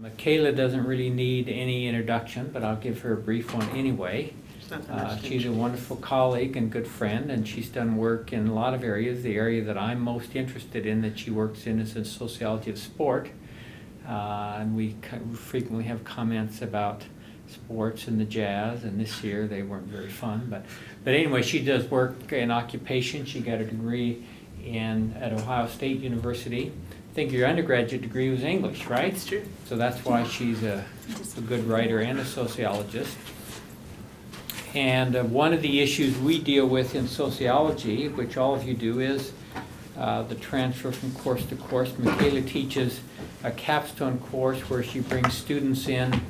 Mikaela doesn't really need any introduction, but I'll give her a brief one anyway. She's a wonderful colleague and good friend, and she's done work in a lot of areas. The area that I'm most interested in that she works in is in sociology of sport. And we frequently have comments about sports and the Jazz, and this year they weren't very fun. But anyway, she does work in occupation. She got a degree at Ohio State University. I think your undergraduate degree was English, right? That's true. So that's why she's a good writer and a sociologist. And one of the issues we deal with in sociology, which all of you do, is the transfer from course to course. Mikaela teaches a capstone course where she brings students in,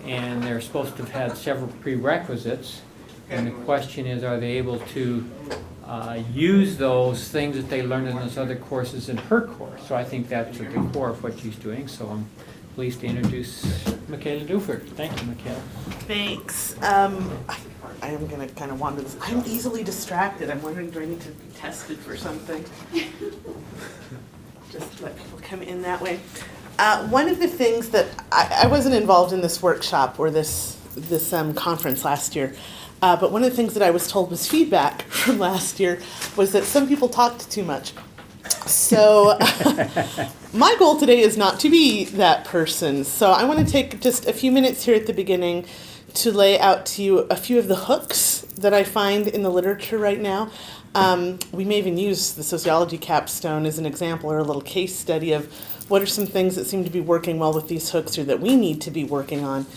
and they're supposed to have had several prerequisites. And the question is, are they able to use those things that they learned in those other courses in her course? So I think that's at the core of what she's doing. So I'm pleased to introduce Mikaela Dufur. Thank you, Mikaela. Thanks. I am going to kind of wander this. I'm easily distracted. I'm wondering, do I need to be tested for something? Just let people come in that way. One of the things that I wasn't involved in this workshop or this conference last year, but one of the things that I was told was feedback from last year was that some people talked too much. So my goal today is not to be that person. So I want to take just a few minutes here at the beginning to lay out to you a few of the hooks that I find in the literature right now. We may even use the sociology capstone as an example or a little case study of what are some things that seem to be working well with these hooks or that we need to be working on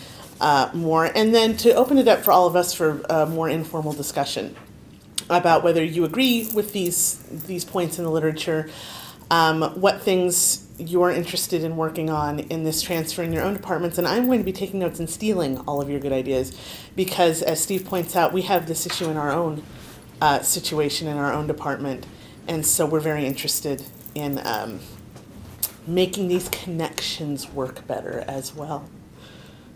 more. And then to open it up for all of us for a more informal discussion about whether you agree with these points in the literature, what things you're interested in working on in this transfer in your own departments. And I'm going to be taking notes and stealing all of your good ideas because, as Steve points out, we have this issue in our own situation in our own department. And so we're very interested in making these connections work better as well.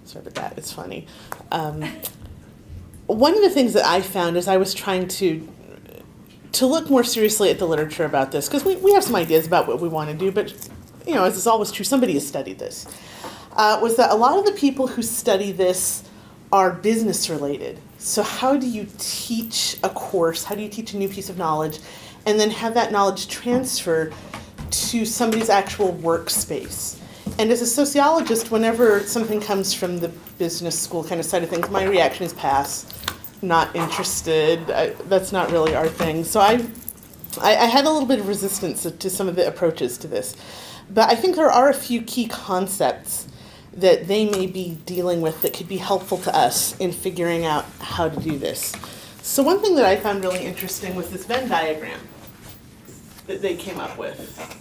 Sorry, but that is funny. One of the things that I found as I was trying to look more seriously at the literature about this, because we have some ideas about what we want to do, but you know, as is always true, somebody has studied this, was that a lot of the people who study this are business related. So how do you teach a course, how do you teach a new piece of knowledge, and then have that knowledge transfer to somebody's actual workspace? And as a sociologist, whenever something comes from the business school kind of side of things, my reaction is pass, not interested, that's not really our thing. So I had a little bit of resistance to some of the approaches to this. But I think there are a few key concepts that they may be dealing with that could be helpful to us in figuring out how to do this. So one thing that I found really interesting was this Venn diagram that they came up with.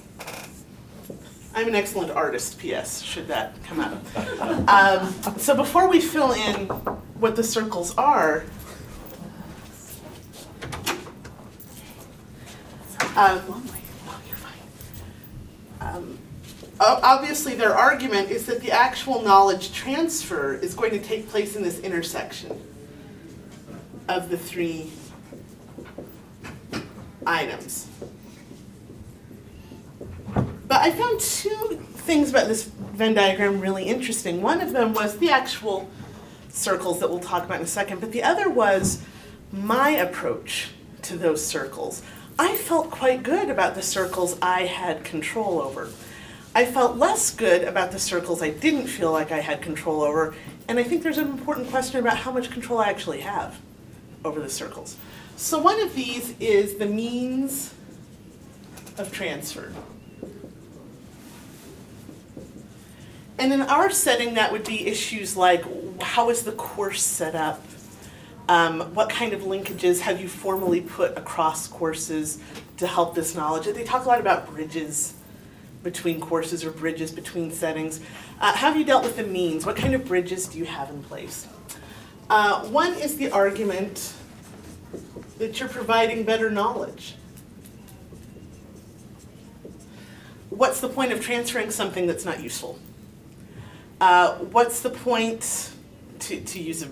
I'm an excellent artist, P.S., should that come out. So before we fill in what the circles are, obviously their argument is that the actual knowledge transfer is going to take place in this intersection of the three items. But I found two things about this Venn diagram really interesting. One of them was the actual circles that we'll talk about in a second, but the other was my approach to those circles. I felt quite good about the circles I had control over. I felt less good about the circles I didn't feel like I had control over, and I think there's an important question about how much control I actually have over the circles. So one of these is the means of transfer. And in our setting, that would be issues like, how is the course set up? What kind of linkages have you formally put across courses to help this knowledge? They talk a lot about bridges between courses or bridges between settings. How have you dealt with the means? What kind of bridges do you have in place? One is the argument that you're providing better knowledge. What's the point of transferring something that's not useful? What's the point, to use a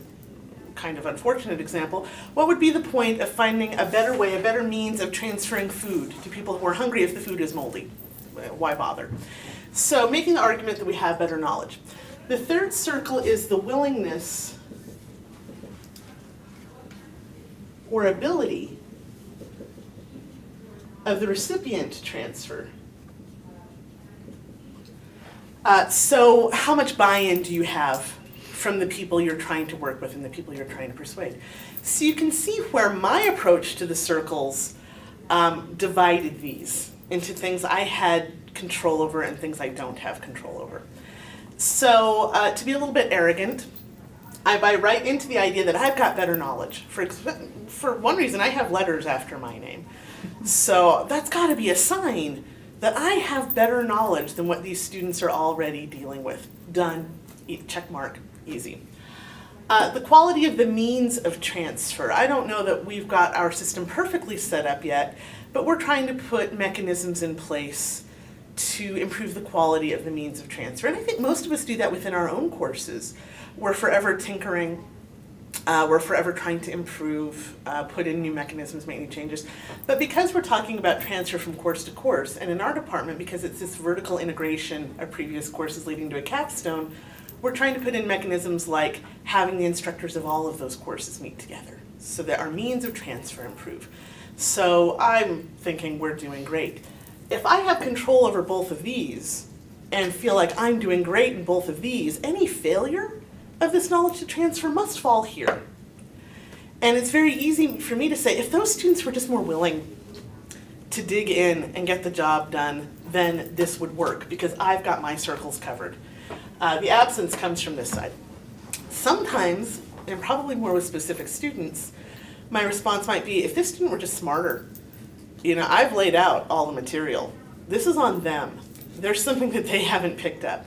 kind of unfortunate example, what would be the point of finding a better way, a better means of transferring food to people who are hungry if the food is moldy? Why bother? So making the argument that we have better knowledge. The third circle is the willingness or ability of the recipient to transfer. So how much buy-in do you have from the people you're trying to work with and the people you're trying to persuade? So you can see where my approach to the circles divided these into things I had control over and things I don't have control over. So to be a little bit arrogant, I buy right into the idea that I've got better knowledge. For one reason, I have letters after my name. So that's got to be a sign that I have better knowledge than what these students are already dealing with. Done, check mark, easy. The quality of the means of transfer. I don't know that we've got our system perfectly set up yet, but we're trying to put mechanisms in place to improve the quality of the means of transfer. And I think most of us do that within our own courses. We're forever tinkering. We're forever trying to improve, put in new mechanisms, make new changes. But because we're talking about transfer from course to course, and in our department, because it's this vertical integration of previous courses leading to a capstone, we're trying to put in mechanisms like having the instructors of all of those courses meet together so that our means of transfer improve. So I'm thinking we're doing great. If I have control over both of these and feel like I'm doing great in both of these, any failure of this knowledge to transfer must fall here. And it's very easy for me to say, if those students were just more willing to dig in and get the job done, then this would work because I've got my circles covered. The absence comes from this side. Sometimes, and probably more with specific students, my response might be, if this student were just smarter, I've laid out all the material. This is on them. There's something that they haven't picked up.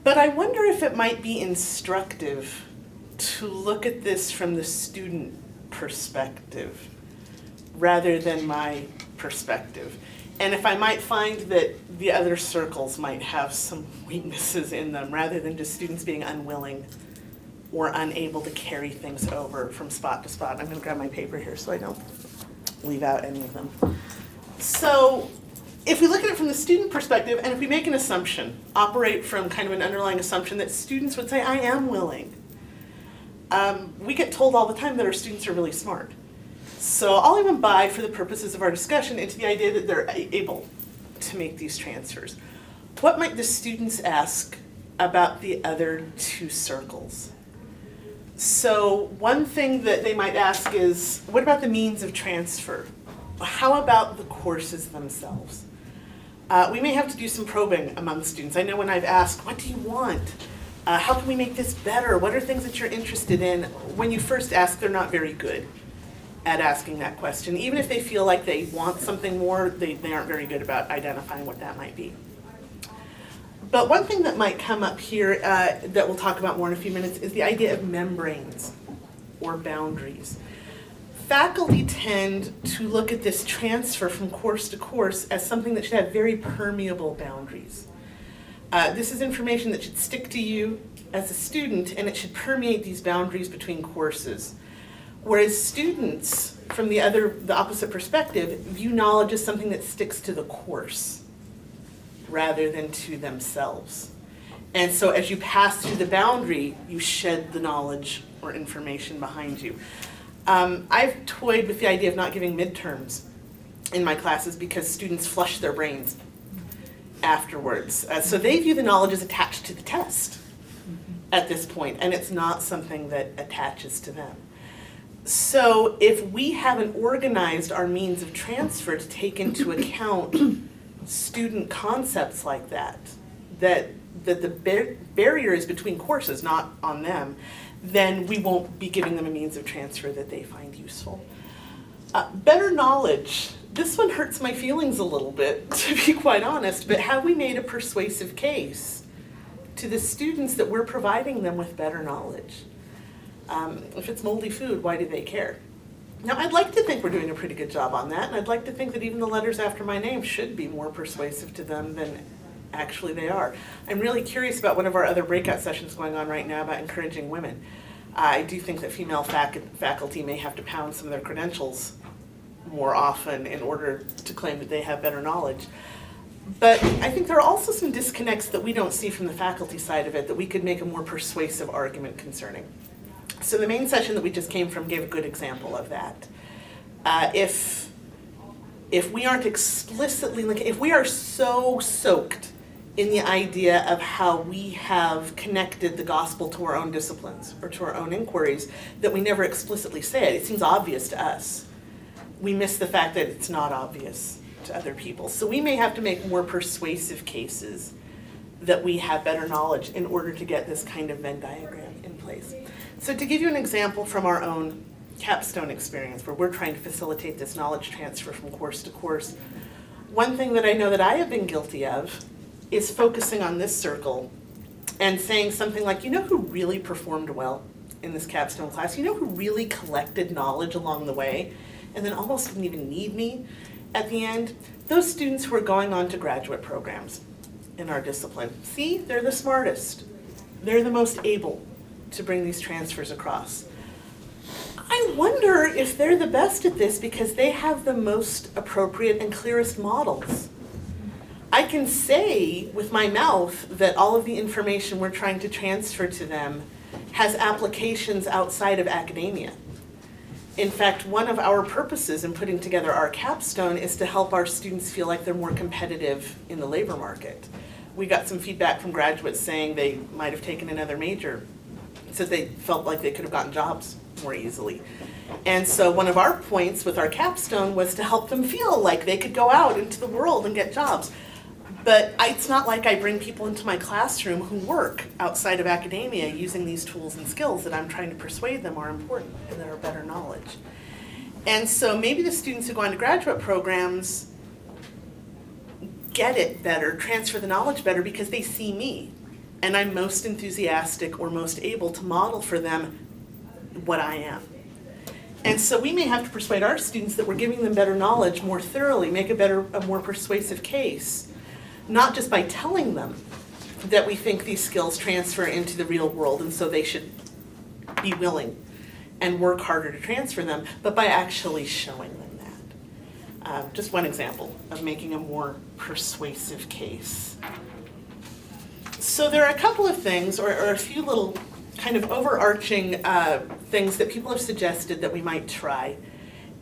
But I wonder if it might be instructive to look at this from the student perspective rather than my perspective. And if I might find that the other circles might have some weaknesses in them rather than just students being unwilling or unable to carry things over from spot to spot. I'm going to grab my paper here so I don't leave out any of them. So if we look at it from the student perspective, and if we make an assumption, operate from kind of an underlying assumption that students would say, I am willing. We get told all the time that our students are really smart. So I'll even buy, for the purposes of our discussion, into the idea that they're able to make these transfers. What might the students ask about the other two circles? So one thing that they might ask is, what about the means of transfer? How about the courses themselves? We may have to do some probing among students. I know when I've asked, what do you want? How can we make this better? What are things that you're interested in? When you first ask, they're not very good at asking that question. Even if they feel like they want something more, they aren't very good about identifying what that might be. But one thing that might come up here that we'll talk about more in a few minutes is the idea of membranes or boundaries. Faculty tend to look at this transfer from course to course as something that should have very permeable boundaries. This is information that should stick to you as a student, and it should permeate these boundaries between courses. Whereas students, from the opposite perspective, view knowledge as something that sticks to the course rather than to themselves. And so as you pass through the boundary, you shed the knowledge or information behind you. I've toyed with the idea of not giving midterms in my classes because students flush their brains afterwards. So they view the knowledge as attached to the test at this point, and it's not something that attaches to them. So if we haven't organized our means of transfer to take into account student concepts like that the barrier is between courses, not on them, then we won't be giving them a means of transfer that they find useful. Better knowledge. This one hurts my feelings a little bit, to be quite honest, but have we made a persuasive case to the students that we're providing them with better knowledge? If it's moldy food, why do they care? Now, I'd like to think we're doing a pretty good job on that, and I'd like to think that even the letters after my name should be more persuasive to them than actually they are. I'm really curious about one of our other breakout sessions going on right now about encouraging women. I do think that female faculty may have to pound some of their credentials more often in order to claim that they have better knowledge. But I think there are also some disconnects that we don't see from the faculty side of it that we could make a more persuasive argument concerning. So the main session that we just came from gave a good example of that. If we aren't explicitly, if we are so soaked in the idea of how we have connected the gospel to our own disciplines or to our own inquiries that we never explicitly say it seems obvious to us. We miss the fact that it's not obvious to other people. So we may have to make more persuasive cases that we have better knowledge in order to get this kind of Venn diagram in place. So to give you an example from our own capstone experience where we're trying to facilitate this knowledge transfer from course to course, one thing that I know that I have been guilty of is focusing on this circle and saying something like, you know who really performed well in this capstone class? You know who really collected knowledge along the way and then almost didn't even need me at the end? Those students who are going on to graduate programs in our discipline. See, they're the smartest. They're the most able to bring these transfers across. I wonder if they're the best at this because they have the most appropriate and clearest models. I can say with my mouth that all of the information we're trying to transfer to them has applications outside of academia. In fact, one of our purposes in putting together our capstone is to help our students feel like they're more competitive in the labor market. We got some feedback from graduates saying they might have taken another major, said they felt like they could have gotten jobs more easily. And so one of our points with our capstone was to help them feel like they could go out into the world and get jobs. But it's not like I bring people into my classroom who work outside of academia using these tools and skills that I'm trying to persuade them are important and that are better knowledge. And so maybe the students who go on to graduate programs get it better, transfer the knowledge better because they see me. And I'm most enthusiastic or most able to model for them what I am. And so we may have to persuade our students that we're giving them better knowledge more thoroughly, make a more persuasive case, not just by telling them that we think these skills transfer into the real world and so they should be willing and work harder to transfer them, but by actually showing them that. Just one example of making a more persuasive case. So there are a couple of things, or a few little kind of overarching things that people have suggested that we might try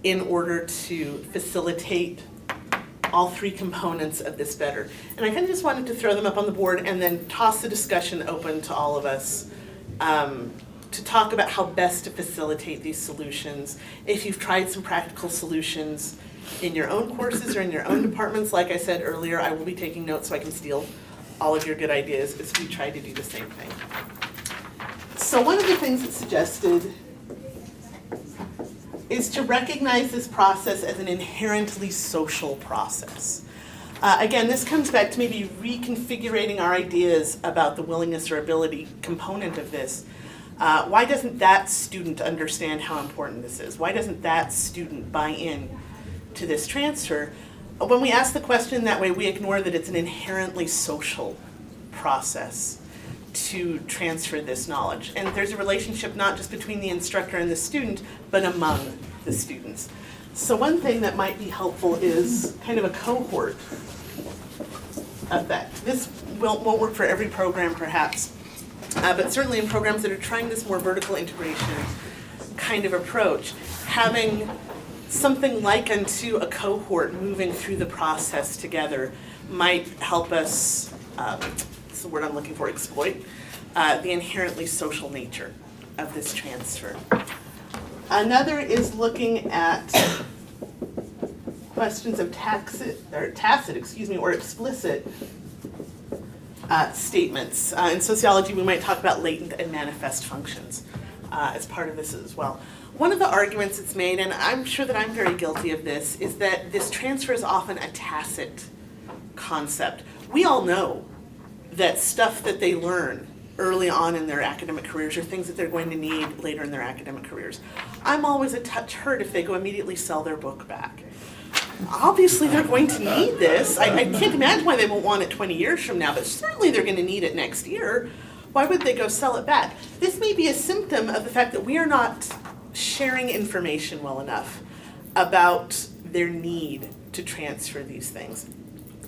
in order to facilitate all three components of this better. And I kind of just wanted to throw them up on the board and then toss the discussion open to all of us to talk about how best to facilitate these solutions. If you've tried some practical solutions in your own courses or in your own departments, like I said earlier, I will be taking notes so I can steal all of your good ideas as we try to do the same thing. So one of the things that's suggested is to recognize this process as an inherently social process. Again, this comes back to maybe reconfiguring our ideas about the willingness or ability component of this. Why doesn't that student understand how important this is? Why doesn't that student buy in to this transfer? When we ask the question that way, we ignore that it's an inherently social process to transfer this knowledge. And there's a relationship not just between the instructor and the student, but among the students. So one thing that might be helpful is kind of a cohort effect. This won't work for every program perhaps, but certainly in programs that are trying this more vertical integration kind of approach, having something like unto a cohort moving through the process together might help us, that's the word I'm looking for, exploit the inherently social nature of this transfer. Another is looking at questions of tacit or explicit statements. In sociology, we might talk about latent and manifest functions as part of this as well. One of the arguments that's made, and I'm sure that I'm very guilty of this, is that this transfer is often a tacit concept. We all know that stuff that they learn early on in their academic careers are things that they're going to need later in their academic careers. I'm always a touch hurt if they go immediately sell their book back. Obviously they're going to need this. I can't imagine why they won't want it 20 years from now, but certainly they're going to need it next year. Why would they go sell it back? This may be a symptom of the fact that we are not sharing information well enough about their need to transfer these things.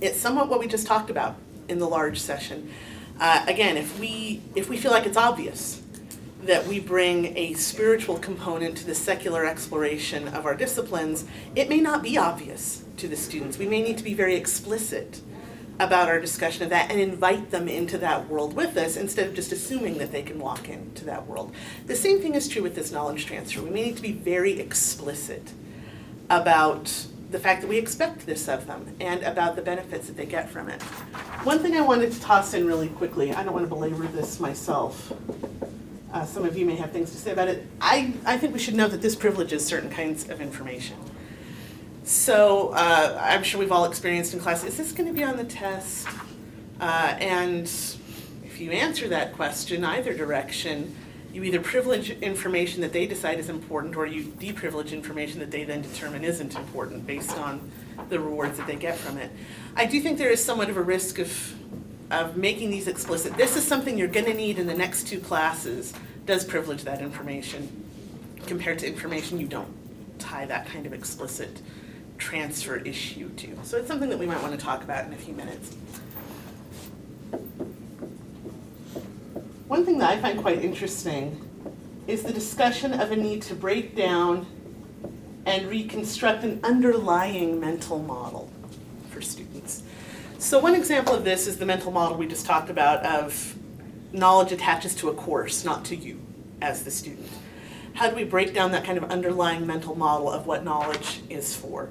it's somewhat what we just talked about in the large session. Again, if we feel like it's obvious that we bring a spiritual component to the secular exploration of our disciplines, it may not be obvious to the students. We may need to be very explicit about our discussion of that and invite them into that world with us instead of just assuming that they can walk into that world. The same thing is true with this knowledge transfer. We may need to be very explicit about the fact that we expect this of them and about the benefits that they get from it. One thing I wanted to toss in really quickly, I don't want to belabor this myself. Some of you may have things to say about it. I think we should know that this privileges certain kinds of information. So I'm sure we've all experienced in class, is this going to be on the test? And if you answer that question either direction, you either privilege information that they decide is important or you deprivilege information that they then determine isn't important based on the rewards that they get from it. I do think there is somewhat of a risk of making these explicit. This is something you're going to need in the next 2 classes, does privilege that information compared to information you don't tie that kind of explicit transfer issue to. So it's something that we might want to talk about in a few minutes. One thing that I find quite interesting is the discussion of a need to break down and reconstruct an underlying mental model for students. So one example of this is the mental model we just talked about of knowledge attaches to a course, not to you as the student. How do we break down that kind of underlying mental model of what knowledge is for?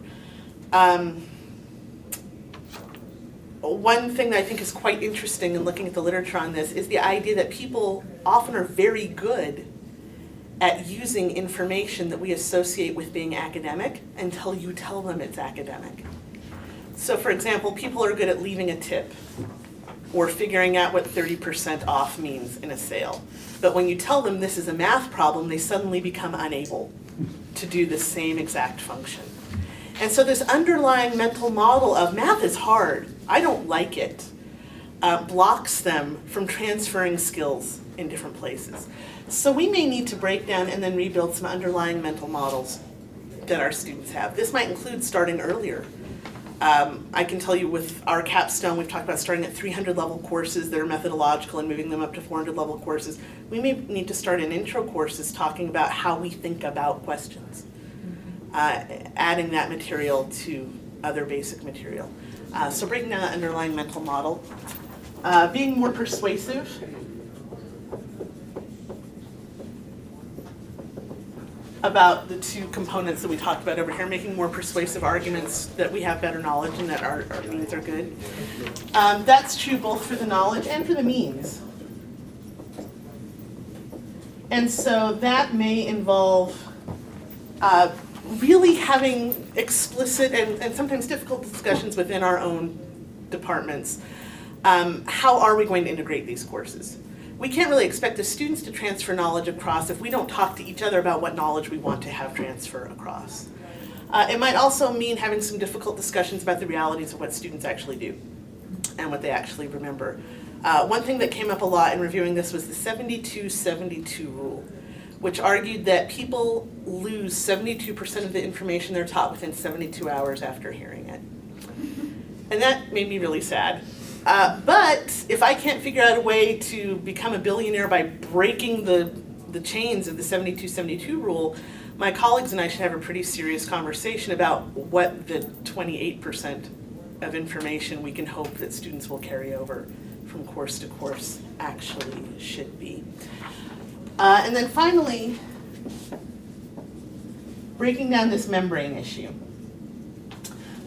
One thing that I think is quite interesting in looking at the literature on this is the idea that people often are very good at using information that we associate with being academic until you tell them it's academic. So for example, people are good at leaving a tip or figuring out what 30% off means in a sale. But when you tell them this is a math problem, they suddenly become unable to do the same exact function. And so this underlying mental model of math is hard, I don't like it, blocks them from transferring skills in different places. So we may need to break down and then rebuild some underlying mental models that our students have. This might include starting earlier. I can tell you with our capstone, we've talked about starting at 300 level courses that are methodological and moving them up to 400 level courses. We may need to start in intro courses talking about how we think about questions, adding that material to other basic material. So breaking down that underlying mental model, being more persuasive. About the 2 components that we talked about over here, making more persuasive arguments that we have better knowledge and that our means are good. That's true both for the knowledge and for the means. And so that may involve really having explicit and sometimes difficult discussions within our own departments. How are we going to integrate these courses? We can't really expect the students to transfer knowledge across if we don't talk to each other about what knowledge we want to have transfer across. It might also mean having some difficult discussions about the realities of what students actually do and what they actually remember. One thing that came up a lot in reviewing this was the 72-72 rule, which argued that people lose 72% of the information they're taught within 72 hours after hearing it. And that made me really sad. But if I can't figure out a way to become a billionaire by breaking the chains of the 72-72 rule, my colleagues and I should have a pretty serious conversation about what the 28% of information we can hope that students will carry over from course to course actually should be. And then finally, breaking down this membrane issue.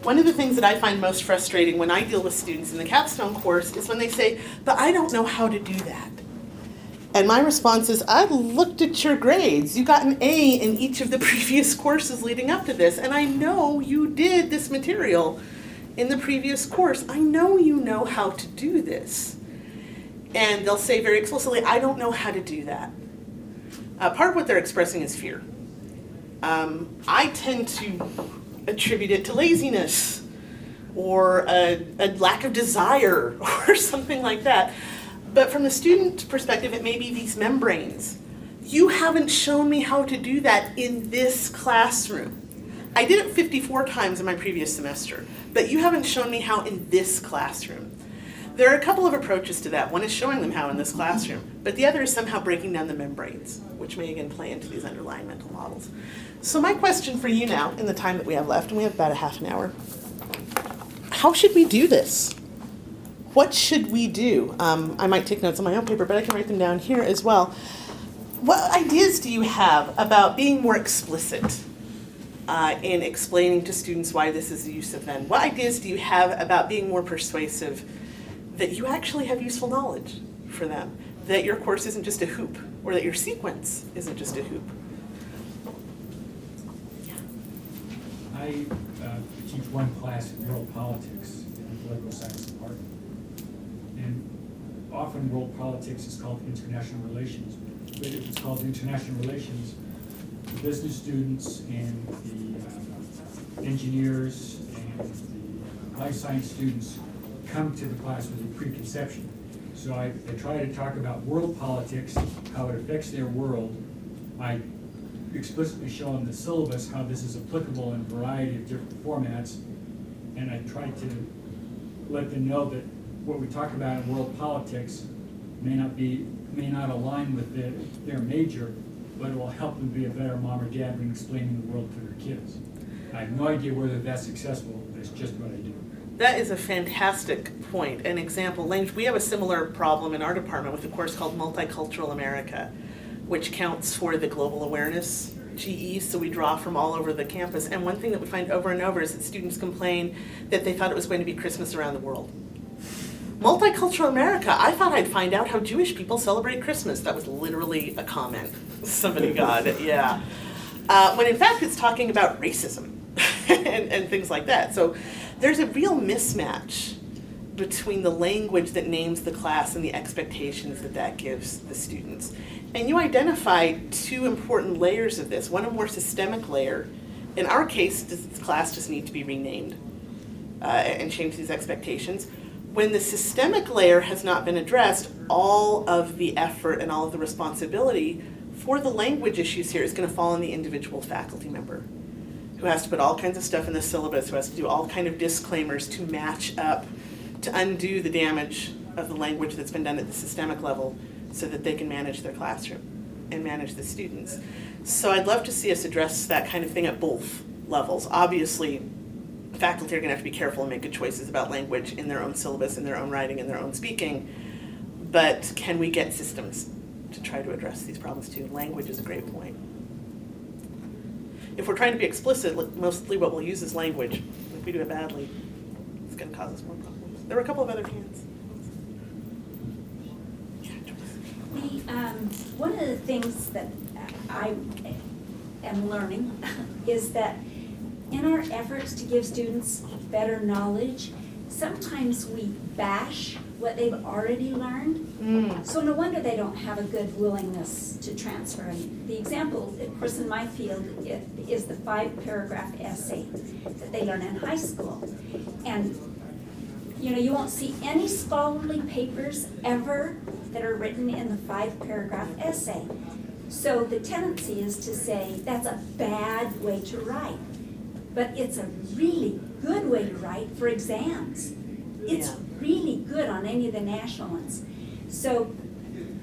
One of the things that I find most frustrating when I deal with students in the capstone course is when they say, but I don't know how to do that. And my response is, I looked at your grades. You got an A in each of the previous courses leading up to this, and I know you did this material in the previous course. I know you know how to do this. And they'll say very explicitly, I don't know how to do that. Part of what they're expressing is fear. I tend to attribute it to laziness or a lack of desire or something like that. But from the student perspective, it may be these membranes. You haven't shown me how to do that in this classroom. I did it 54 times in my previous semester, but you haven't shown me how in this classroom. There are a couple of approaches to that. One is showing them how in this classroom, but the other is somehow breaking down the membranes, which may again play into these underlying mental models. So my question for you now, in the time that we have left, and we have about a half an hour, how should we do this? What should we do? I might take notes on my own paper, but I can write them down here as well. What ideas do you have about being more explicit in explaining to students why this is the use of then? What ideas do you have about being more persuasive that you actually have useful knowledge for them, that your course isn't just a hoop, or that your sequence isn't just a hoop? Yeah. I teach one class in world politics in the political science department. And often world politics is called international relations. But if it's called international relations, the business students and the engineers and the life science students come to the class with a preconception. So I try to talk about world politics, how it affects their world. I explicitly show them the syllabus, how this is applicable in a variety of different formats. And I try to let them know that what we talk about in world politics may not align with their major, but it will help them be a better mom or dad when explaining the world to their kids. I have no idea whether that's successful, but it's just what I do. That is a fantastic point. An example, language, we have a similar problem in our department with a course called Multicultural America, which counts for the global awareness GE, so we draw from all over the campus. And one thing that we find over and over is that students complain that they thought it was going to be Christmas around the world. Multicultural America, I thought I'd find out how Jewish people celebrate Christmas. That was literally a comment somebody got, yeah. When in fact it's talking about racism and things like that. So there's a real mismatch between the language that names the class and the expectations that that gives the students. And you identify two important layers of this. One, a more systemic layer. In our case, does this class just need to be renamed and change these expectations? When the systemic layer has not been addressed, all of the effort and all of the responsibility for the language issues here is going to fall on the individual faculty member, who has to put all kinds of stuff in the syllabus, who has to do all kind of disclaimers to match up, to undo the damage of the language that's been done at the systemic level so that they can manage their classroom and manage the students. So I'd love to see us address that kind of thing at both levels. Obviously, faculty are going to have to be careful and make good choices about language in their own syllabus, in their own writing, in their own speaking, but can we get systems to try to address these problems too? Language is a great point. If we're trying to be explicit, mostly what we'll use is language. If we do it badly, it's going to cause us more problems. There were a couple of other hands. One of the things that I am learning is that in our efforts to give students better knowledge, sometimes we bash what they've already learned. So no wonder they don't have a good willingness to transfer. And the example, of course, in my field is the 5-paragraph essay that they learn in high school. And you know, you won't see any scholarly papers ever that are written in the 5-paragraph essay. So the tendency is to say that's a bad way to write. But it's a really good way to write for exams. It's really good on any of the national ones. So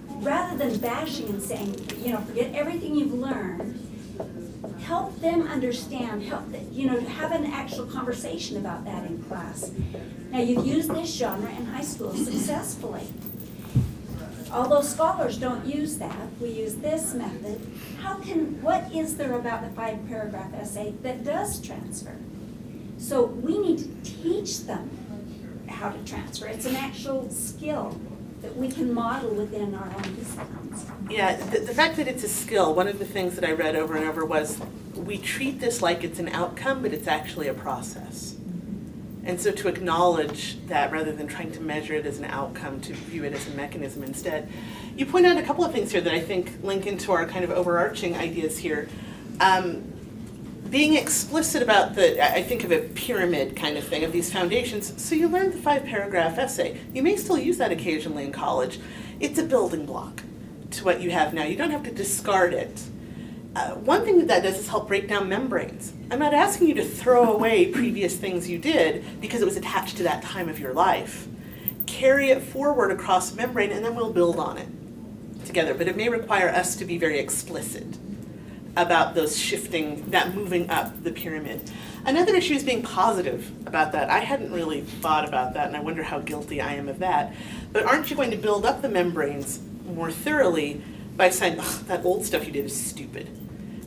rather than bashing and saying, you know, forget everything you've learned, help them understand, have an actual conversation about that in class. Now, you've used this genre in high school successfully. Although scholars don't use that, we use this method. What is there about the 5-paragraph essay that does transfer? So we need to teach them how to transfer. It's an actual skill that we can model within our own disciplines. Yeah, the fact that it's a skill, one of the things that I read over and over was we treat this like it's an outcome, but it's actually a process. And so to acknowledge that rather than trying to measure it as an outcome, to view it as a mechanism instead. You point out a couple of things here that I think link into our kind of overarching ideas here. Being explicit about I think of a pyramid kind of thing, of these foundations. So you learned the 5-paragraph essay. You may still use that occasionally in college. It's a building block to what you have now. You don't have to discard it. one thing that does is help break down membranes. I'm not asking you to throw away previous things you did because it was attached to that time of your life. Carry it forward across membrane and then we'll build on it together. But it may require us to be very explicit about those shifting, that moving up the pyramid. Another issue is being positive about that. I hadn't really thought about that, and I wonder how guilty I am of that. But aren't you going to build up the membranes more thoroughly by saying, oh, that old stuff you did is stupid.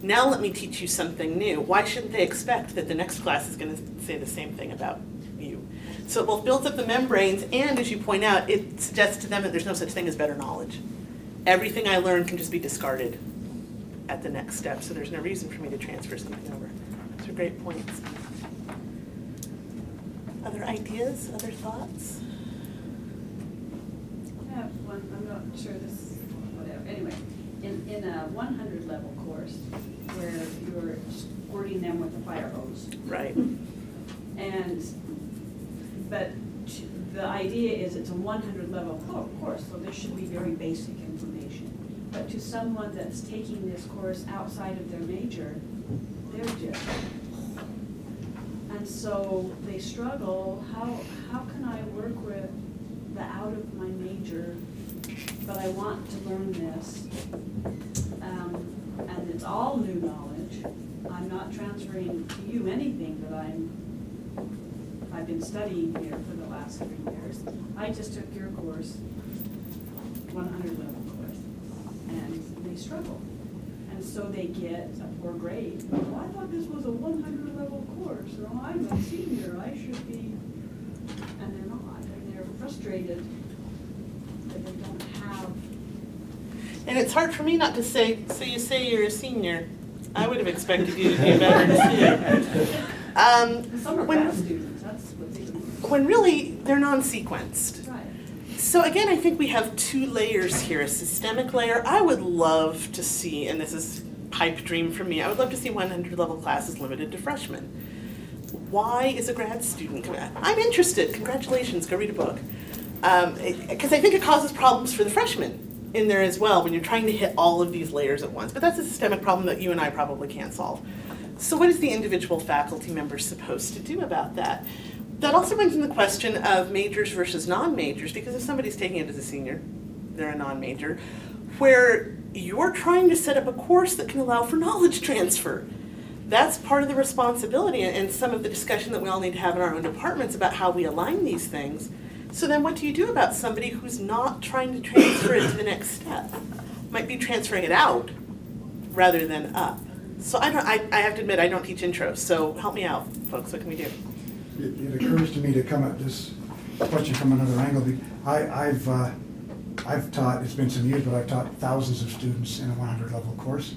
Now let me teach you something new. Why shouldn't they expect that the next class is going to say the same thing about you? So it both builds up the membranes, and as you point out, it suggests to them that there's no such thing as better knowledge. Everything I learned can just be discarded at the next step, so there's no reason for me to transfer something over. Those are great points. Other ideas, other thoughts? I have one, I'm not sure this, whatever, anyway. In a 100 level course where you're squirting them with a fire hose. Right. But the idea is it's a 100 level course, so there should be very basic information. But to someone that's taking this course outside of their major, they're different. And so they struggle, how can I work with the out of my major, but I want to learn this, and it's all new knowledge. I'm not transferring to you anything that I've been studying here for the last 3 years. I just took your course, 100 level course, and they struggle. And so they get a poor grade. Well, I thought this was a 100 level course, or I'm a senior, I should be, and they're not, and they're frustrated that they don't have. And it's hard for me not to say, so you say you're a senior. I would have expected you to do better too. Some are bad students, that's what's even worse. When really they're non-sequenced. Right. So again, I think we have 2 layers here, a systemic layer. I would love to see, and this is pipe dream for me, I would love to see 100 level classes limited to freshmen. Why is a grad student coming? I'm interested, congratulations, go read a book. Because I think it causes problems for the freshmen in there as well when you're trying to hit all of these layers at once. But that's a systemic problem that you and I probably can't solve. So what is the individual faculty member supposed to do about that? That also brings in the question of majors versus non-majors, because if somebody's taking it as a senior, they're a non-major, where you're trying to set up a course that can allow for knowledge transfer. That's part of the responsibility and some of the discussion that we all need to have in our own departments about how we align these things. So then what do you do about somebody who's not trying to transfer it to the next step? Might be transferring it out rather than up. So I have to admit, I don't teach intros, so help me out, folks, what can we do? It occurs to me to come at this question from another angle. I've taught, it's been some years, but I've taught thousands of students in a 100 level course,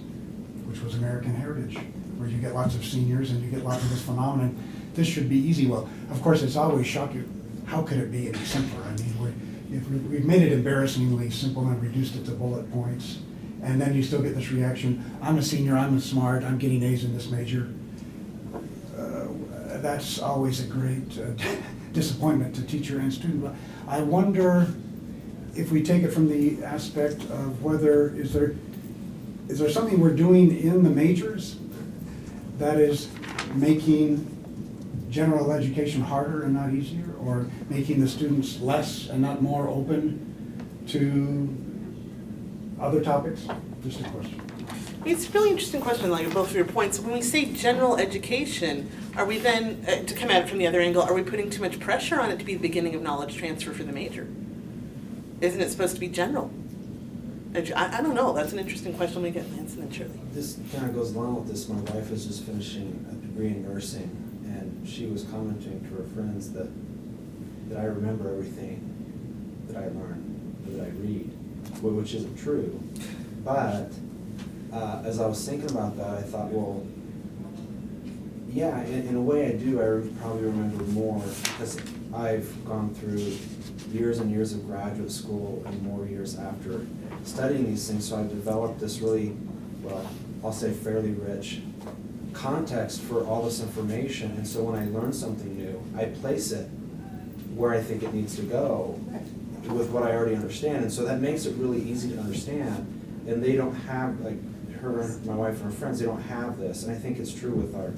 which was American Heritage, where you get lots of seniors and you get lots of this phenomenon. This should be easy. Well, of course, it's always shocking. How could it be any simpler? I mean, we've made it embarrassingly simple and reduced it to bullet points. And then you still get this reaction, I'm a senior, I'm smart, I'm getting A's in this major. That's always a great disappointment to teacher and student. But I wonder if we take it from the aspect of whether, is there something we're doing in the majors that is making general education harder and not easier, or making the students less and not more open to other topics? Just a question. It's a really interesting question, like both of your points. When we say general education, are we then, to come at it from the other angle, are we putting too much pressure on it to be the beginning of knowledge transfer for the major? Isn't it supposed to be general? I don't know, that's an interesting question. We get Lance and then Shirley. This kind of goes along with this. My wife is just finishing a degree in nursing, and she was commenting to her friends that I remember everything that I learned, that I read, which isn't true. But as I was thinking about that, I thought, well, yeah, in a way I do. I probably remember more because I've gone through years and years of graduate school and more years after studying these things, so I've developed this really, well, I'll say fairly rich context for all this information, and so when I learn something new, I place it where I think it needs to go with what I already understand, and so that makes it really easy to understand, and they don't have, like, my wife and her friends, they don't have this, and I think it's true with our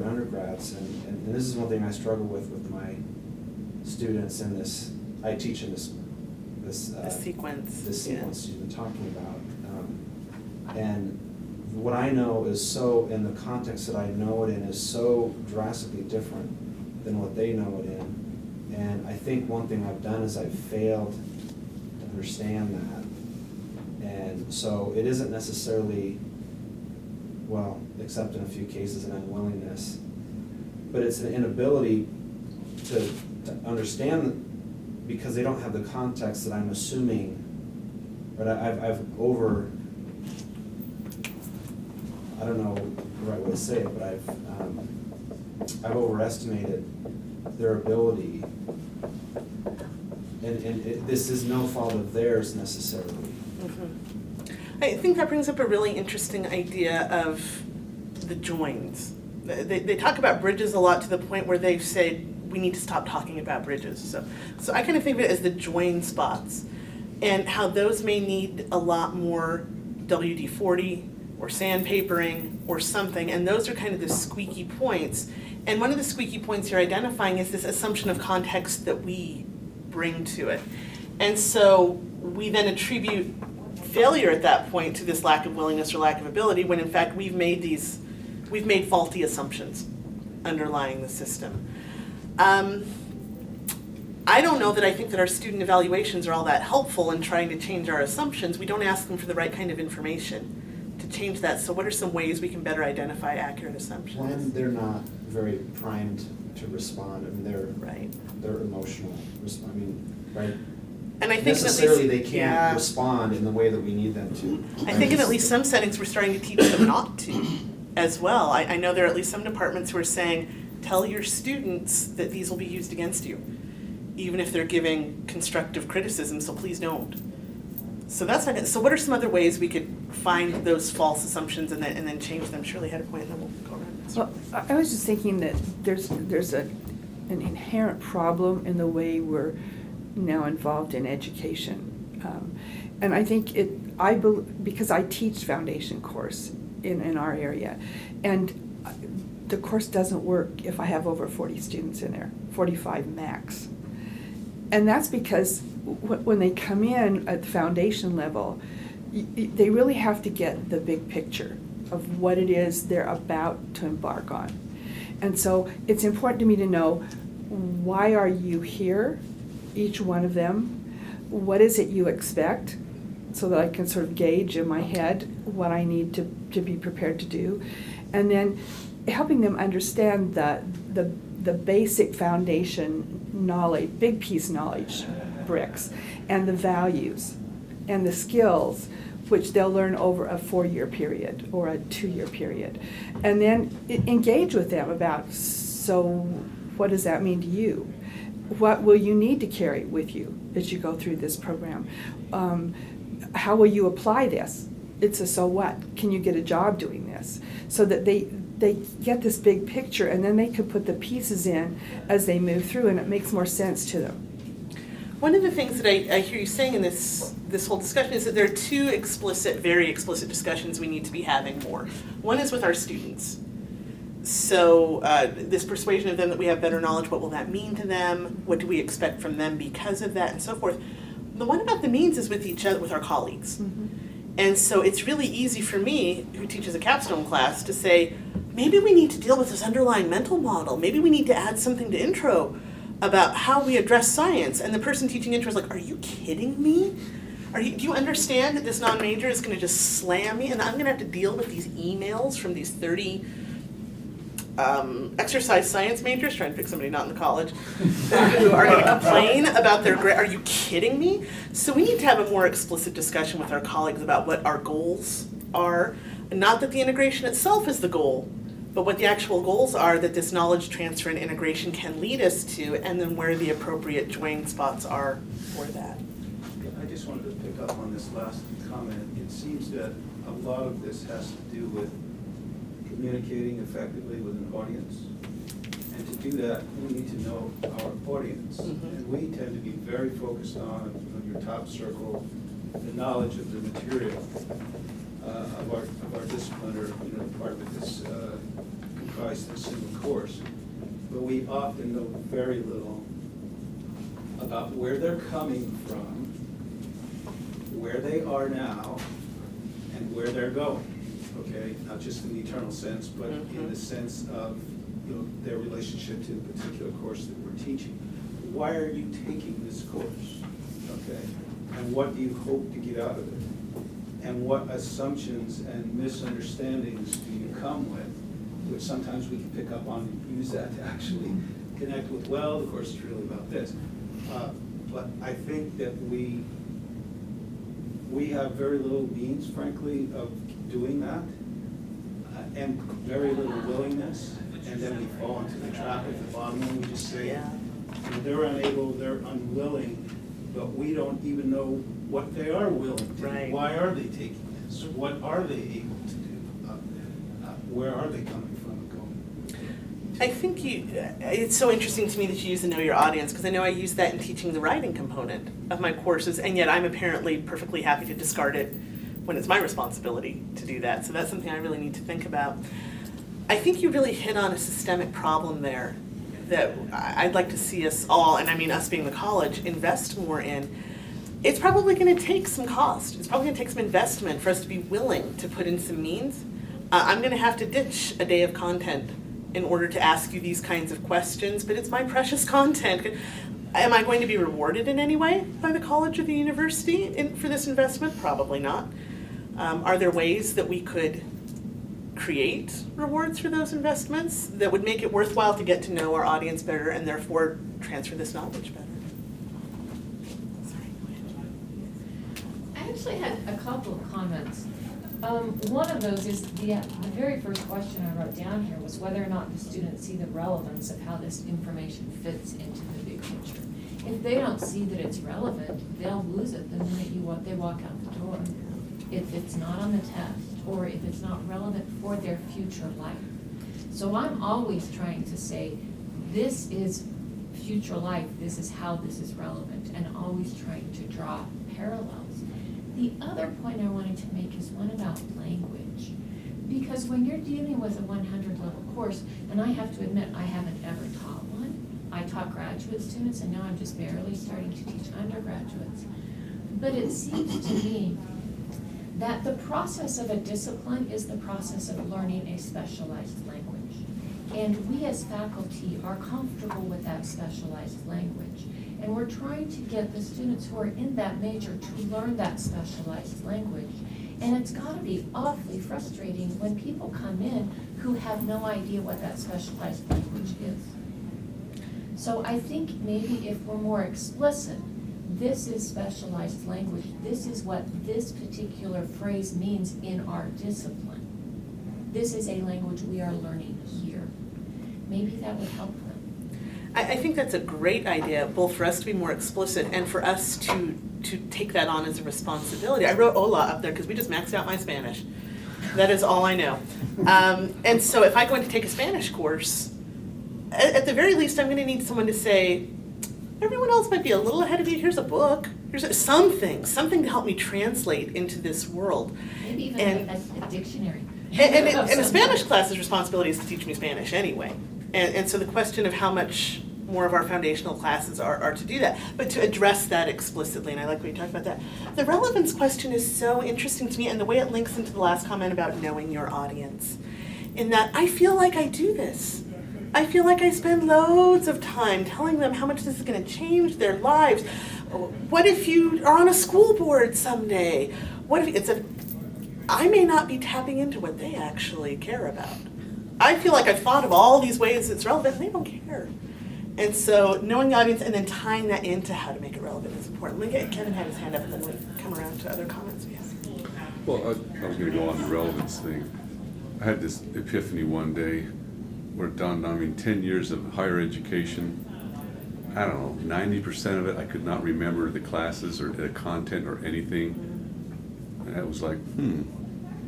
undergrads, and this is one thing I struggle with my students in this, I teach in this sequence. This Yeah. sequence you've been talking about. And what I know is so, in the context that I know it in, is so drastically different than what they know it in. And I think one thing I've done is I've failed to understand that. And so it isn't necessarily, well, except in a few cases, an unwillingness, but it's an inability to understand, because they don't have the context that I'm assuming, but I've I don't know the right way to say it, but I've overestimated their ability, and this is no fault of theirs necessarily. Mm-hmm. I think that brings up a really interesting idea of the joins. They talk about bridges a lot, to the point where they've said we need to stop talking about bridges. So I kind of think of it as the join spots, and how those may need a lot more WD-40 or sandpapering or something, and those are kind of the squeaky points. And one of the squeaky points you're identifying is this assumption of context that we bring to it. And so we then attribute failure at that point to this lack of willingness or lack of ability, when in fact we've made faulty assumptions underlying the system. I don't know that I think that our student evaluations are all that helpful in trying to change our assumptions. We don't ask them for the right kind of information to change that. So what are some ways we can better identify accurate assumptions? When they're not very primed to respond, I mean, they're emotional. I mean, right? And I think necessarily at they least, can't respond in the way that we need them to. I think in at least some settings we're starting to teach them not to as well. I know there are at least some departments who are saying, tell your students that these will be used against you, even if they're giving constructive criticism, so please don't. So that's not it. So what are some other ways we could find those false assumptions and then change them? Shirley had a point, and then we'll go around. Well, I was just thinking that there's an inherent problem in the way we're now involved in education. And I think because I teach foundation course in our area, and the course doesn't work if I have over 40 students in there, 45 max. And that's because when they come in at the foundation level, they really have to get the big picture of what it is they're about to embark on. And so it's important to me to know, why are you here, each one of them? What is it you expect, so that I can sort of gauge in my head what I need to be prepared to do. And then helping them understand the basic foundation knowledge, big piece knowledge bricks, and the values and the skills, which they'll learn over a 4-year period or a 2-year period. And then engage with them about, so what does that mean to you? What will you need to carry with you as you go through this program? How will you apply this? It's a so what? Can you get a job doing this? So that they get this big picture, and then they can put the pieces in as they move through, and it makes more sense to them. One of the things that I hear you saying in this whole discussion is that there are two very explicit discussions we need to be having more. One is with our students. So this persuasion of them that we have better knowledge, what will that mean to them? What do we expect from them because of that, and so forth. The one about the means is with each other, with our colleagues. Mm-hmm. And so it's really easy for me, who teaches a capstone class, to say, maybe we need to deal with this underlying mental model. Maybe we need to add something to intro about how we address science. And the person teaching intro is like, are you kidding me? Do you understand that this non-major is going to just slam me, and I'm going to have to deal with these emails from these 30 exercise science majors, trying to pick somebody not in the college, who are going to complain about their grade? Are you kidding me? So we need to have a more explicit discussion with our colleagues about what our goals are. Not that the integration itself is the goal, but what the actual goals are that this knowledge transfer and integration can lead us to, and then where the appropriate join spots are for that. I just wanted to pick up on this last comment. It seems that a lot of this has to do with communicating effectively with an audience. And to do that, we need to know our audience. Mm-hmm. And we tend to be very focused on your top circle, the knowledge of the material. of our discipline, or, you know, the part of it that's comprised in a single course. But we often know very little about where they're coming from, where they are now, and where they're going, okay? Not just in the eternal sense, but in the sense of, you know, their relationship to the particular course that we're teaching. Why are you taking this course, okay? And what do you hope to get out of it? And what assumptions and misunderstandings do you come with, which sometimes we can pick up on and use that to actually connect with, well, the course is really about this. But I think that we have very little means, frankly, of doing that, and very little willingness, and then we fall into the trap at the bottom and we just say, Yeah. you know, they're unable, they're unwilling, but we don't even know what they are willing to do. Right. Why are they taking this? What are they able to do? Where are they coming from and going? I think it's so interesting to me that you use the know your audience, because I know I use that in teaching the writing component of my courses, and yet I'm apparently perfectly happy to discard it when it's my responsibility to do that. So that's something I really need to think about. I think you really hit on a systemic problem there that I'd like to see us all, and I mean us being the college, invest more in. It's probably going to take some cost. It's probably going to take some investment for us to be willing to put in some means. I'm going to have to ditch a day of content in order to ask you these kinds of questions, but it's my precious content. Am I going to be rewarded in any way by the college or the university for this investment? Probably not. Are there ways that we could create rewards for those investments that would make it worthwhile to get to know our audience better and therefore transfer this knowledge better? Sorry, go ahead. I actually had a couple of comments. One of those is the very first question I wrote down here was whether or not the students see the relevance of how this information fits into the big picture. If they don't see that it's relevant, they'll lose it the minute they walk out the door. If it's not on the test, or if it's not relevant for their future life. So I'm always trying to say, this is future life, this is how this is relevant, and always trying to draw parallels. The other point I wanted to make is one about language. Because when you're dealing with a 100 level course, and I have to admit, I haven't ever taught one. I taught graduate students, and now I'm just barely starting to teach undergraduates. But it seems to me that the process of a discipline is the process of learning a specialized language. And we as faculty are comfortable with that specialized language. And we're trying to get the students who are in that major to learn that specialized language. And it's gotta be awfully frustrating when people come in who have no idea what that specialized language is. So I think maybe if we're more explicit, this is specialized language, this is what this particular phrase means in our discipline. This is a language we are learning here. Maybe that would help them. I think that's a great idea, both for us to be more explicit and for us to take that on as a responsibility. I wrote hola up there because we just maxed out my Spanish. That is all I know. And so if I go in to take a Spanish course, at the very least I'm going to need someone to say, everyone else might be a little ahead of you, here's a book, here's something to help me translate into this world. Maybe even And- a dictionary. And a Spanish class's responsibility is to teach me Spanish anyway. And so the question of how much more of our foundational classes are to do that, but to address that explicitly, and I like when you talk about that. The relevance question is so interesting to me, and the way it links into the last comment about knowing your audience, in that I feel like I do this. I feel like I spend loads of time telling them how much this is going to change their lives. What if you are on a school board someday? What if I may not be tapping into what they actually care about. I feel like I've thought of all these ways it's relevant, and they don't care. And so knowing the audience and then tying that into how to make it relevant is important. Kevin had his hand up, and then we come around to other comments we have. Well, I was going to go on the relevance thing. I had this epiphany one day where it dawned on me, 10 years of higher education, I don't know, 90% of it, I could not remember the classes or the content or anything. And I was like,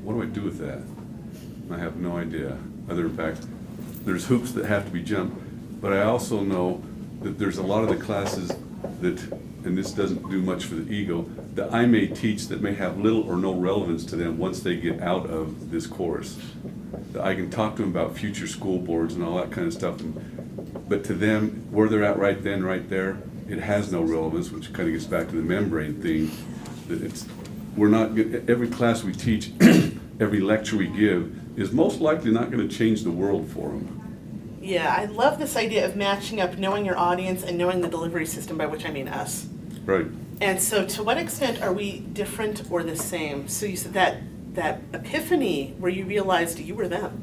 what do I do with that? And I have no idea. Other than fact, there's hoops that have to be jumped, but I also know that there's a lot of the classes that and this doesn't do much for the ego, that I may teach that may have little or no relevance to them once they get out of this course. That I can talk to them about future school boards and all that kind of stuff, but to them, where they're at right then, right there, it has no relevance, which kind of gets back to the membrane thing, that we're not, every class we teach, every lecture we give is most likely not going to change the world for them. Yeah, I love this idea of matching up, knowing your audience and knowing the delivery system, by which I mean us. Right. And so to what extent are we different or the same? So you said that epiphany where you realized you were them.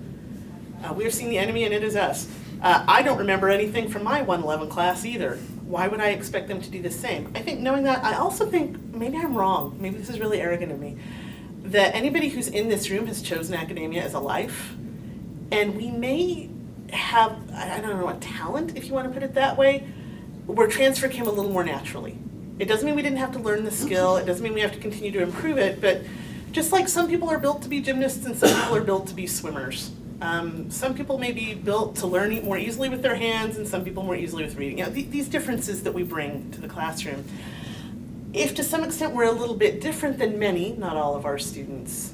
We are seeing the enemy and it is us. I don't remember anything from my 111 class either. Why would I expect them to do the same? I think knowing that, I also think maybe I'm wrong. Maybe this is really arrogant of me. That anybody who's in this room has chosen academia as a life. And we may have, I don't know, a talent, if you want to put it that way, where transfer came a little more naturally. It doesn't mean we didn't have to learn the skill. It doesn't mean we have to continue to improve it. But just like some people are built to be gymnasts and some people are built to be swimmers. Some people may be built to learn more easily with their hands and some people more easily with reading. You know, these differences that we bring to the classroom. If to some extent we're a little bit different than many, not all of our students,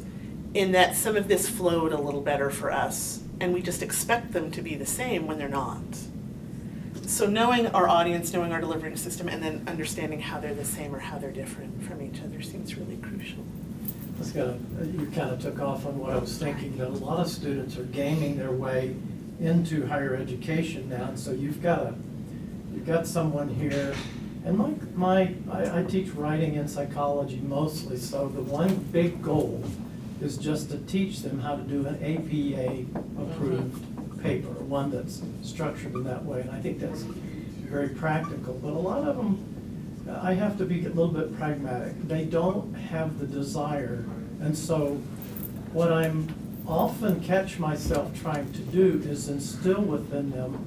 in that some of this flowed a little better for us and we just expect them to be the same when they're not. So knowing our audience, knowing our delivering system, and then understanding how they're the same or how they're different from each other seems really crucial. You kind of took off on what I was thinking, that a lot of students are gaming their way into higher education now, and so you've got someone here, and I teach writing and psychology mostly, so the one big goal is just to teach them how to do an APA approved paper, one that's structured in that way, and I think that's very practical, but a lot of them, I have to be a little bit pragmatic. They don't have the desire, and so what I'm often catch myself trying to do is instill within them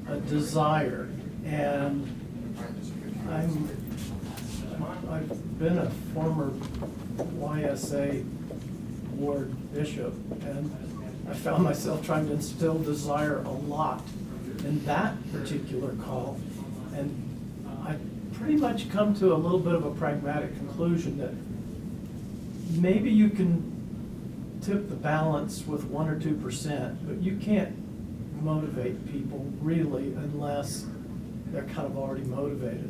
a desire, and I've been a former YSA ward bishop, and I found myself trying to instill desire a lot in that particular call, and I pretty much come to a little bit of a pragmatic conclusion that maybe you can tip the balance with 1 or 2%, but you can't motivate people really unless they're kind of already motivated.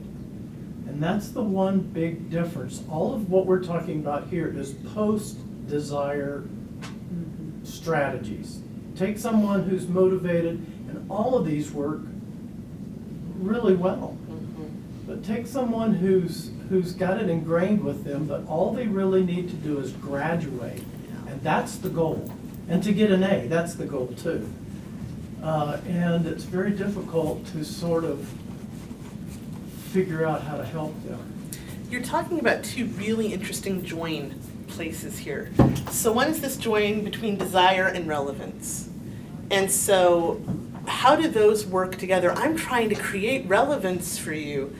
And that's the one big difference. All of what we're talking about here is post-desire strategies. Take someone who's motivated, and all of these work really well. But take someone who's got it ingrained with them, but all they really need to do is graduate, and that's the goal. And to get an A, that's the goal too. And it's very difficult to sort of figure out how to help them. You're talking about two really interesting join places here. So one is this join between desire and relevance. And so how do those work together? I'm trying to create relevance for you.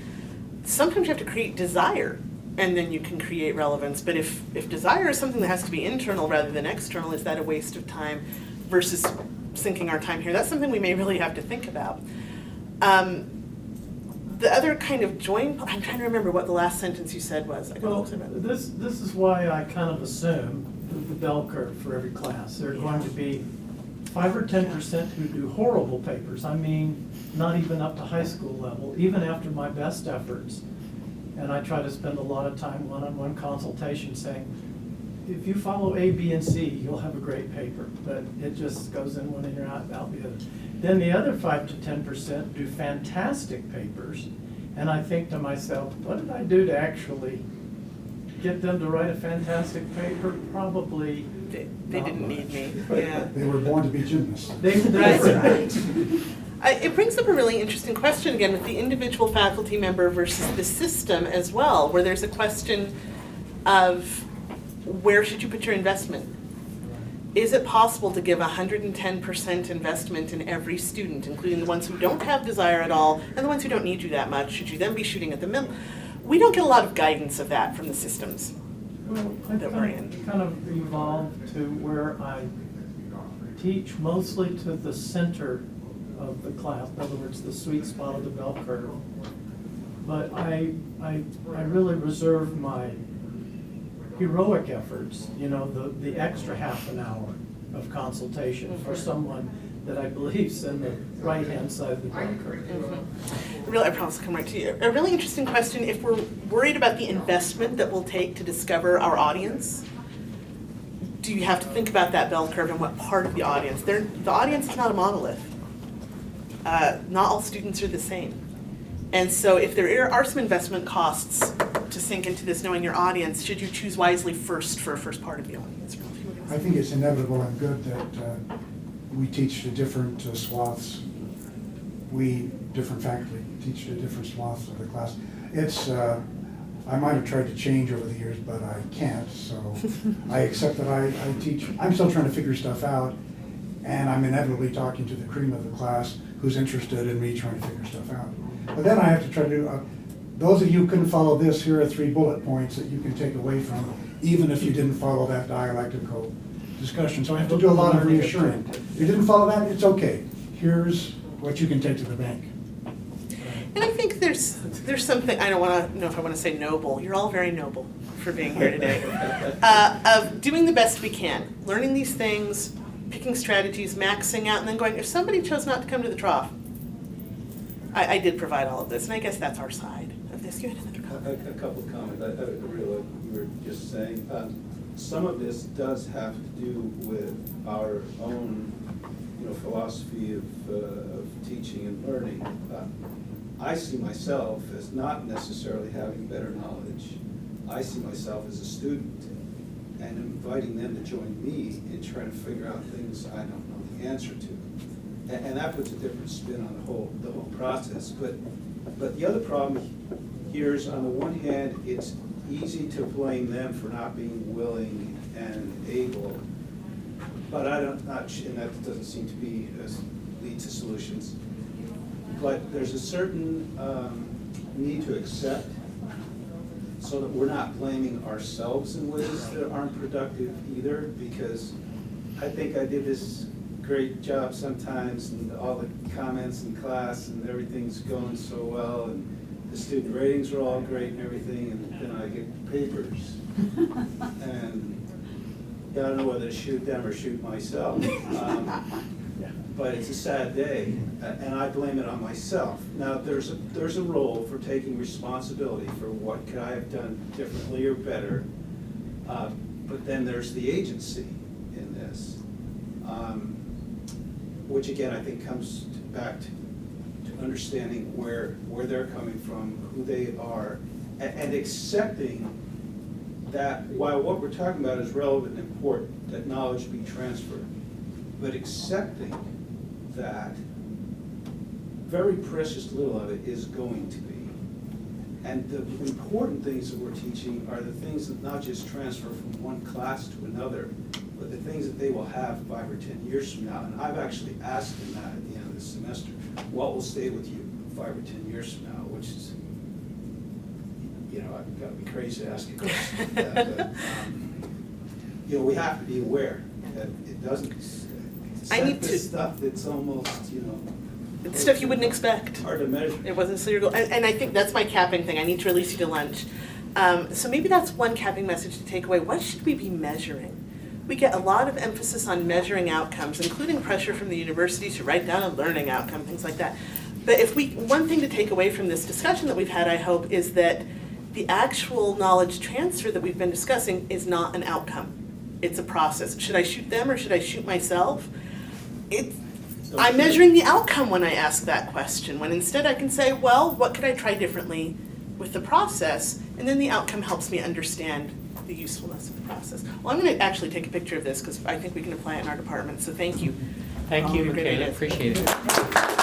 Sometimes you have to create desire, and then you can create relevance. But if desire is something that has to be internal rather than external, is that a waste of time versus sinking our time here? That's something we may really have to think about. The other kind of join, I'm trying to remember what the last sentence you said was. Well, this is why I kind of assume the bell curve for every class. There are going to be 5 or 10% who do horrible papers. I mean, not even up to high school level, even after my best efforts. And I try to spend a lot of time one-on-one consultation saying, if you follow A, B, and C, you'll have a great paper. But it just goes in one and you're out the other. Then the other 5 to 10% do fantastic papers. And I think to myself, what did I do to actually get them to write a fantastic paper? Probably They didn't much. need me. Yeah. They were born to be gymnasts. Right. It brings up a really interesting question again with the individual faculty member versus the system as well, where there's a question of where should you put your investment? Is it possible to give 110% investment in every student, including the ones who don't have desire at all and the ones who don't need you that much? Should you then be shooting at the middle? We don't get a lot of guidance of that from the systems that we're in. Kind of evolved to where I teach mostly to the center of the class, in other words, the sweet spot of the bell curve. but I really reserve my heroic efforts, you know, the extra half an hour of consultation for someone that I believe's in the right-hand side of the bell curve. Really, I promise I'll come right to you. A really interesting question, if we're worried about the investment that we'll take to discover our audience, do you have to think about that bell curve and what part of the audience? The audience is not a monolith. Not all students are the same. And so if there are some investment costs to sink into this, knowing your audience, should you choose wisely first for a first part of the audience? I think it's inevitable and good that we teach to different swaths. Different faculty, teach to different swaths of the class. It's, I might have tried to change over the years, but I can't, so I accept that I teach. I'm still trying to figure stuff out, and I'm inevitably talking to the cream of the class who's interested in me trying to figure stuff out. But then I have to try to, those of you who couldn't follow this, here are 3 bullet points that you can take away from, even if you didn't follow that dialectical discussion. So I have to do a lot of reassuring. If you didn't follow that, it's okay. Here's what you can take to the bank. And I think there's something, I don't want to know if I want to say noble, you're all very noble for being here today, of doing the best we can, learning these things, picking strategies, maxing out, and then going, if somebody chose not to come to the trough, I did provide all of this, and I guess that's our side of this. You had another comment. A couple of comments. I realized you were just saying, some of this does have to do with our own, philosophy of teaching and learning. I see myself as not necessarily having better knowledge. I see myself as a student and inviting them to join me in trying to figure out things I don't know the answer to. And that puts a different spin on the whole process. But the other problem here is, on the one hand, it's easy to blame them for not being willing and able. But and that doesn't seem to be lead to solutions. But there's a certain need to accept, so that we're not blaming ourselves in ways that aren't productive either, because I think I did this great job sometimes, and all the comments in class and everything's going so well, and the student ratings are all great and everything, and then I get papers. And I don't know whether to shoot them or shoot myself. But it's a sad day, and I blame it on myself. Now, there's a role for taking responsibility for what could I have done differently or better, but then there's the agency in this, which again I think comes back to understanding where they're coming from, who they are, and accepting that while what we're talking about is relevant and important, that knowledge be transferred, but accepting that very precious little of it is going to be. And the important things that we're teaching are the things that not just transfer from one class to another, but the things that they will have 5 or 10 years from now. And I've actually asked them that at the end of the semester. What will stay with you 5 or 10 years from now? Which is, I've got to be crazy to ask a question like that. But, we have to be aware that it doesn't set this stuff that's almost, It's stuff you wouldn't expect. hard to measure. It wasn't so your goal. And I think that's my capping thing. I need to release you to lunch. So maybe that's one capping message to take away. What should we be measuring? We get a lot of emphasis on measuring outcomes, including pressure from the universities to write down a learning outcome, things like that. But one thing to take away from this discussion that we've had, I hope, is that the actual knowledge transfer that we've been discussing is not an outcome. It's a process. Should I shoot them or should I shoot myself? I'm measuring the outcome when I ask that question, when instead I can say, well, what could I try differently with the process? And then the outcome helps me understand the usefulness of the process. Well, I'm going to actually take a picture of this because I think we can apply it in our department, so thank you. Thank you, You're great Mikaela. ideas. Appreciate it.